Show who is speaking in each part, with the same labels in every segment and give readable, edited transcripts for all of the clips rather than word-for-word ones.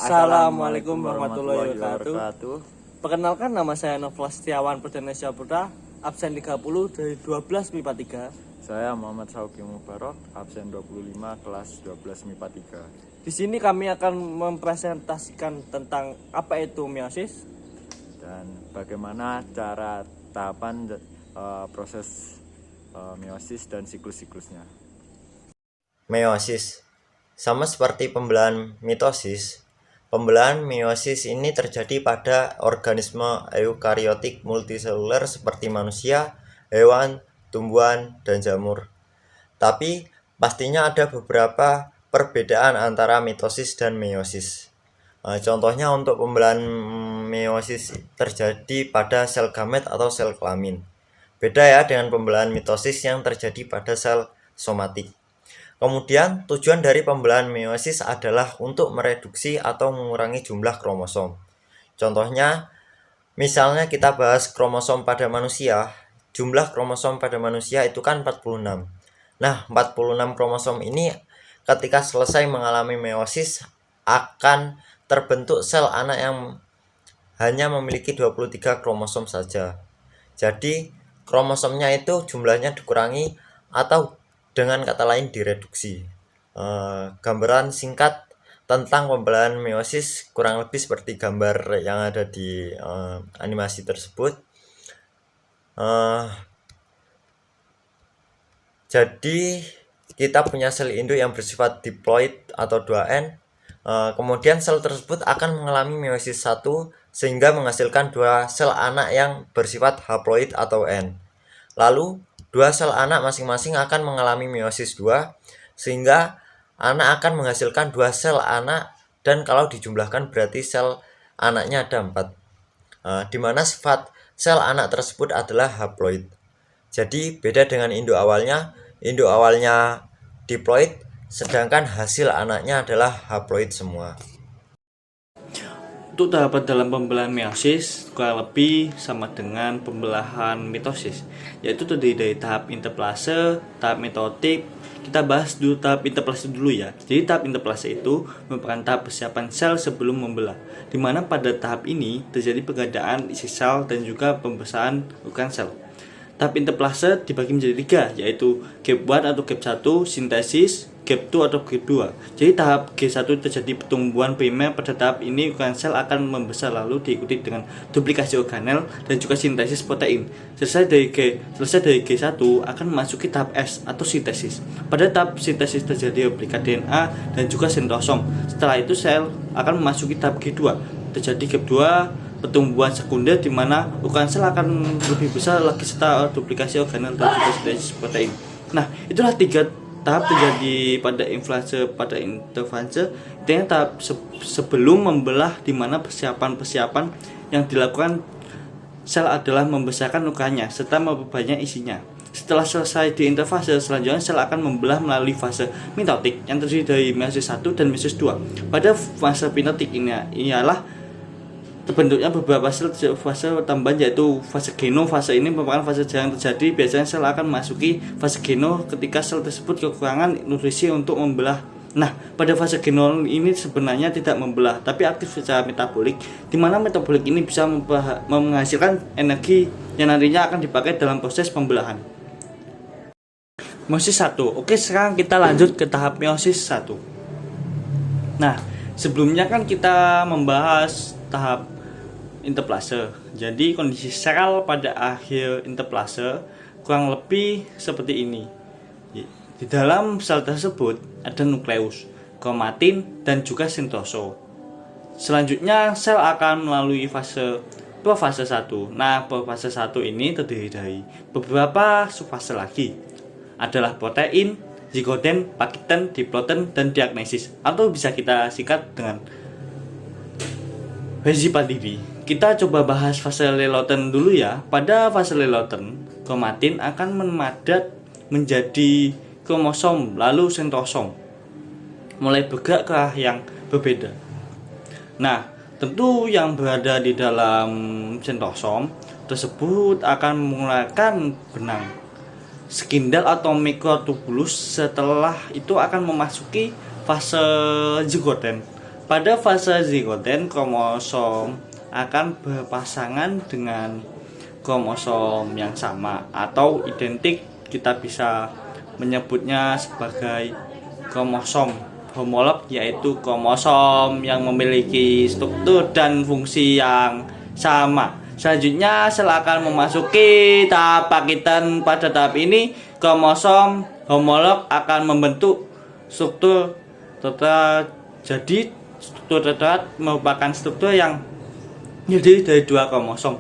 Speaker 1: Assalamualaikum warahmatullahi wabarakatuh. Perkenalkan, nama saya Novel Setiawan Perdana Syahputra, absen 30 dari 12 MIPA 3.
Speaker 2: Saya Muhammad Sauki Mubarok, absen 25 kelas 12 MIPA 3.
Speaker 1: Di sini kami akan mempresentasikan tentang apa itu meiosis
Speaker 2: Dan bagaimana cara tahapan proses meiosis dan siklus-siklusnya.
Speaker 3: Meiosis sama seperti pembelahan mitosis. Pembelahan meiosis ini terjadi pada organisme eukariotik multiseluler seperti manusia, hewan, tumbuhan, dan jamur. Tapi pastinya ada beberapa perbedaan antara mitosis dan meiosis. Contohnya untuk pembelahan meiosis terjadi pada sel gamet atau sel kelamin. Beda ya dengan pembelahan mitosis yang terjadi pada sel somatik. Kemudian, tujuan dari pembelahan meiosis adalah untuk mereduksi atau mengurangi jumlah kromosom. Contohnya, misalnya kita bahas kromosom pada manusia. Jumlah kromosom pada manusia itu kan 46. Nah, 46 kromosom ini ketika selesai mengalami meiosis akan terbentuk sel anak yang hanya memiliki 23 kromosom saja. Jadi, kromosomnya itu jumlahnya dikurangi atau dengan kata lain direduksi. Gambaran singkat tentang pembelahan meiosis kurang lebih seperti gambar yang ada di animasi tersebut. Jadi kita punya sel induk yang bersifat diploid atau 2N. Kemudian sel tersebut akan mengalami meiosis 1 sehingga menghasilkan dua sel anak yang bersifat haploid atau N. Lalu dua sel anak masing-masing akan mengalami meiosis 2 sehingga anak akan menghasilkan dua sel anak, dan kalau dijumlahkan berarti sel anaknya ada 4. Di mana sifat sel anak tersebut adalah haploid. Jadi beda dengan induk awalnya diploid sedangkan hasil anaknya adalah haploid semua.
Speaker 1: Untuk tahapan dalam pembelahan meiosis kurang lebih sama dengan pembelahan mitosis, yaitu terdiri dari tahap interplase, tahap mitotik. Kita bahas dulu tahap interplase dulu ya. Jadi tahap interplase itu merupakan tahap persiapan sel sebelum membelah, di mana pada tahap ini terjadi penggandaan isi sel dan juga pembesaran ukuran sel. Tahap interplase dibagi menjadi 3, yaitu gap 1 atau gap 1, sintesis, gap 2 atau gap 2. Jadi tahap G1 terjadi pertumbuhan primer. Pada tahap ini ukuran sel akan membesar lalu diikuti dengan duplikasi organel dan juga sintesis protein. Selesai dari G1 akan memasuki tahap S atau sintesis. Pada tahap sintesis terjadi replika DNA dan juga sentrosom. Setelah itu sel akan memasuki tahap G2. Terjadi gap 2, pertumbuhan sekunder, di mana ukuran sel akan lebih besar lagi setelah duplikasi organel dan juga sintesis protein. Nah, itulah 3 tahap terjadi pada interfase. Intinya tahap sebelum membelah, di mana persiapan yang dilakukan sel adalah membesarkan ukurannya serta memperbanyak isinya. Setelah selesai di interfase, selanjutnya sel akan membelah melalui fase mitotik yang terdiri dari meiosis 1 dan meiosis 2. Pada fase mitotik ini ialah terbentuknya beberapa fase tambahan, yaitu fase geno. Fase ini merupakan fase jarang terjadi. Biasanya sel akan memasuki fase geno ketika sel tersebut kekurangan nutrisi untuk membelah. Nah, pada fase geno ini sebenarnya tidak membelah, tapi aktif secara metabolik, di mana metabolik ini bisa menghasilkan energi yang nantinya akan dipakai dalam proses pembelahan. Meiosis 1. Oke, sekarang kita lanjut ke tahap meiosis 1. Nah, sebelumnya kan kita membahas tahap interplase. Jadi kondisi sel pada akhir interplase kurang lebih seperti ini. Di dalam sel tersebut ada nukleus, kromatin, dan juga sentrosom. Selanjutnya sel akan melalui fase profase 1. Nah, profase 1 ini terdiri dari beberapa subfase lagi. Adalah protein, zigoten, pakiten, diploten, dan diagnesis, atau bisa kita singkat dengan Hezipatidi. Kita coba bahas fase leukoten dulu ya. Pada fase leukoten, kromatin akan memadat menjadi kromosom, lalu sentrosom mulai bergerak ke arah yang berbeda. Nah, tentu yang berada di dalam sentrosom tersebut akan mengeluarkan benang, skindel atau mikrotubulus. Setelah itu akan memasuki fase zigoten. Pada fase zigoten, kromosom akan berpasangan dengan kromosom yang sama atau identik. Kita bisa menyebutnya sebagai kromosom homolog, yaitu kromosom yang memiliki struktur dan fungsi yang sama. Selanjutnya sel akan memasuki tahap pakitan. Pada tahap ini kromosom homolog akan membentuk struktur tetrat. Jadi struktur tetrat merupakan struktur yang terdiri dari dua kromosom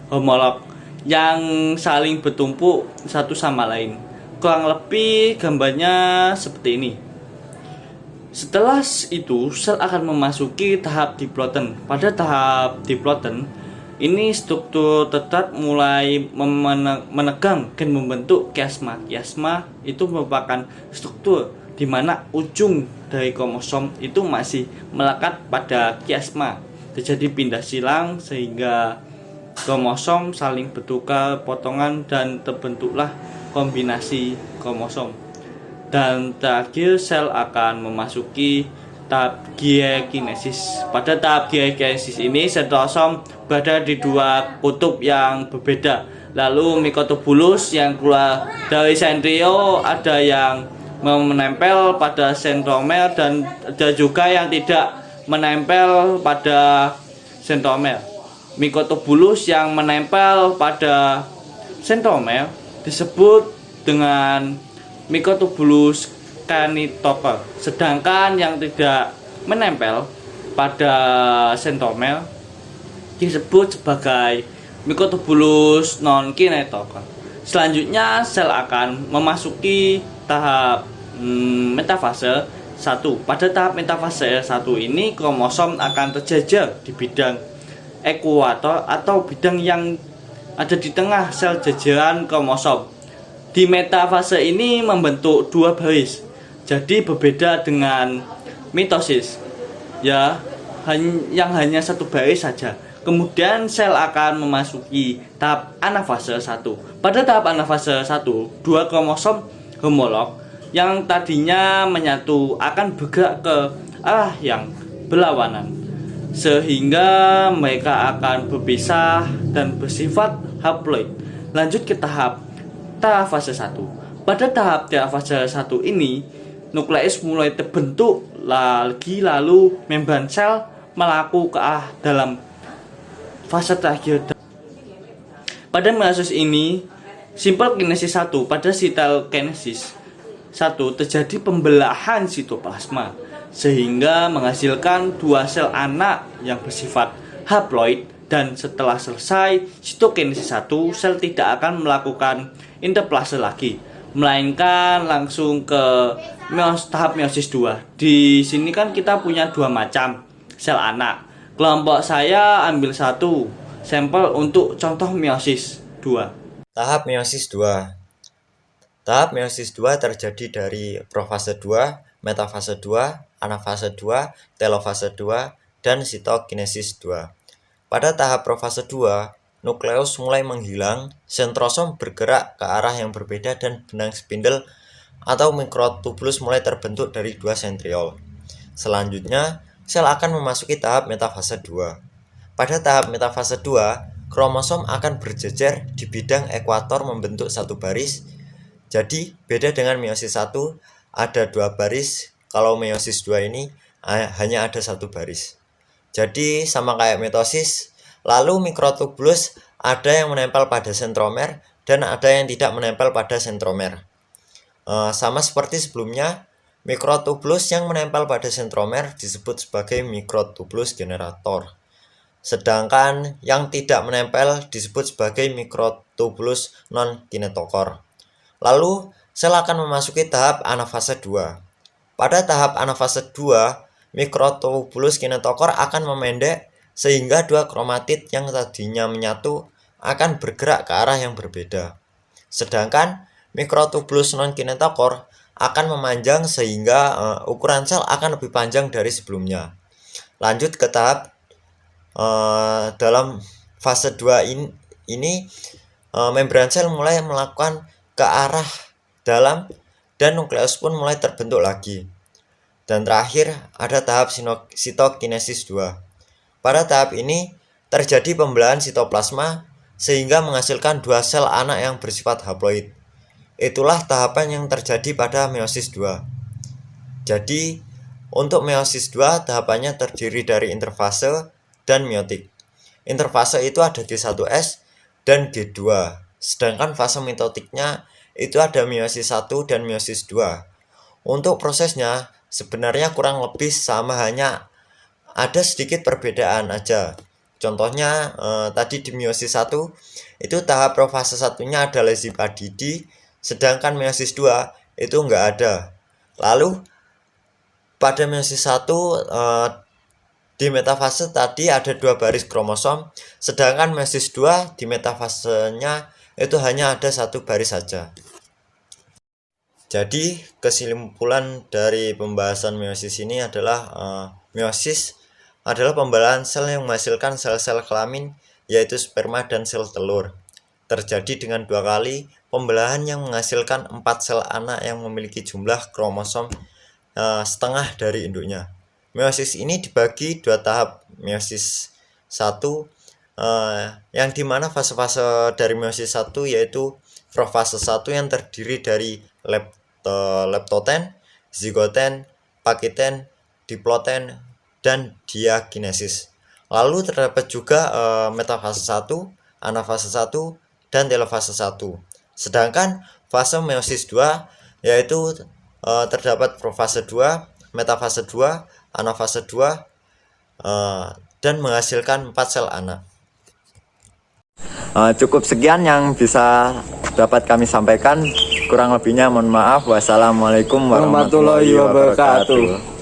Speaker 1: homolog yang saling bertumpuk satu sama lain. Kurang lebih gambarnya seperti ini. Setelah itu sel akan memasuki tahap diploiden. Pada tahap diploiden ini struktur tetrat mulai menegang dan membentuk kiasma. Kiasma itu merupakan struktur di mana ujung dari kromosom itu masih melekat pada kiasma. Terjadi pindah silang sehingga kromosom saling bertukar potongan dan terbentuklah kombinasi kromosom. Dan terakhir sel akan memasuki tahap giaikinesis. Pada tahap giaikinesis ini sitosol berada di dua kutub yang berbeda. Lalu mikrotubulus yang keluar dari sentriol ada yang menempel pada sentromer dan ada juga yang tidak menempel pada sentromer. Mikrotubulus yang menempel pada sentromer disebut dengan mikrotubulus kinetoker, sedangkan yang tidak menempel pada sentromer disebut sebagai mikrotubulus non kinetoker. Selanjutnya sel akan memasuki tahap metafase 1. Pada tahap metafase 1 ini kromosom akan terjejer di bidang ekuator atau bidang yang ada di tengah sel jejeran kromosom. Di metafase ini membentuk dua baris. Jadi berbeda dengan mitosis, ya, yang hanya satu baris saja. Kemudian sel akan memasuki tahap anafase 1. Pada tahap anafase 1, dua kromosom homolog yang tadinya menyatu akan bergerak ke arah yang berlawanan, sehingga mereka akan berpisah dan bersifat haploid. Lanjut ke tahap telafase 1. Pada tahap telafase 1 ini, nukleus mulai terbentuk lagi, lalu membran sel melaku ke arah dalam fase terakhir. Pada meiosis ini, simple kinesis 1. Pada cytokinesis 1 terjadi pembelahan sitoplasma sehingga menghasilkan dua sel anak yang bersifat haploid, dan setelah selesai cytokinesis 1, sel tidak akan melakukan interplase lagi, melainkan langsung ke tahap meiosis 2. Di sini kan kita punya dua macam sel anak. Kelompok saya ambil satu sampel untuk contoh meiosis 2.
Speaker 3: Tahap meiosis 2. Tahap meiosis 2 terjadi dari profase 2, metafase 2, anafase 2, telofase 2, dan sitokinesis 2. Pada tahap profase 2, nukleus mulai menghilang, sentrosom bergerak ke arah yang berbeda, dan benang spindle atau mikrotubulus mulai terbentuk dari dua sentriol. Selanjutnya, sel akan memasuki tahap metafase 2. Pada tahap metafase 2, kromosom akan berjejer di bidang ekuator membentuk satu baris. Jadi, beda dengan meiosis 1, ada dua baris. Kalau meiosis 2 ini hanya ada satu baris. Jadi, sama kayak mitosis, lalu mikrotubulus ada yang menempel pada sentromer dan ada yang tidak menempel pada sentromer. Sama seperti sebelumnya, mikrotubulus yang menempel pada sentromer disebut sebagai mikrotubulus generator. Sedangkan yang tidak menempel disebut sebagai mikrotubulus non kinetoker. Lalu, sel akan memasuki tahap anafase 2. Pada tahap anafase 2, mikrotubulus kinetoker akan memendek sehingga dua kromatid yang tadinya menyatu akan bergerak ke arah yang berbeda. Sedangkan mikrotubulus non kinetoker akan memanjang sehingga ukuran sel akan lebih panjang dari sebelumnya. Lanjut ke tahap dalam fase 2 ini membran sel mulai melakukan ke arah dalam dan nukleus pun mulai terbentuk lagi. Dan terakhir ada tahap sitokinesis 2. Pada tahap ini terjadi pembelahan sitoplasma sehingga menghasilkan 2 sel anak yang bersifat haploid. Itulah tahapan yang terjadi pada meiosis 2. Jadi, untuk meiosis 2 tahapannya terdiri dari interfase dan meiotik. Interfase itu ada G1S dan G2. Sedangkan fase mitotiknya itu ada meiosis 1 dan meiosis 2. Untuk prosesnya sebenarnya kurang lebih sama, hanya ada sedikit perbedaan aja. Contohnya tadi di meiosis 1 itu tahap profase satunya ada lesipadidi, sedangkan meiosis 2 itu enggak ada. Lalu pada meiosis 1 di metafase tadi ada 2 baris kromosom, sedangkan meiosis 2 di metafasenya itu hanya ada 1 baris saja. Jadi kesimpulan dari pembahasan meiosis ini adalah meiosis adalah pembelahan sel yang menghasilkan sel-sel kelamin, yaitu sperma dan sel telur. Terjadi dengan 2 kali pembelahan yang menghasilkan 4 sel anak yang memiliki jumlah kromosom setengah dari induknya. Meiosis ini dibagi 2 tahap. Meiosis 1 yang dimana fase-fase dari meiosis 1 yaitu profase 1 yang terdiri dari leptoten, zigoten, pakiten, diploten, dan diakinesis. Lalu terdapat juga metafase 1, anafase 1, dan telofase 1. Sedangkan fase meiosis 2 yaitu terdapat profase 2, metafase 2, anafase 2, dan menghasilkan 4 sel anak.
Speaker 2: Cukup sekian yang bisa dapat kami sampaikan. Kurang lebihnya mohon maaf. Wassalamualaikum warahmatullahi wabarakatuh.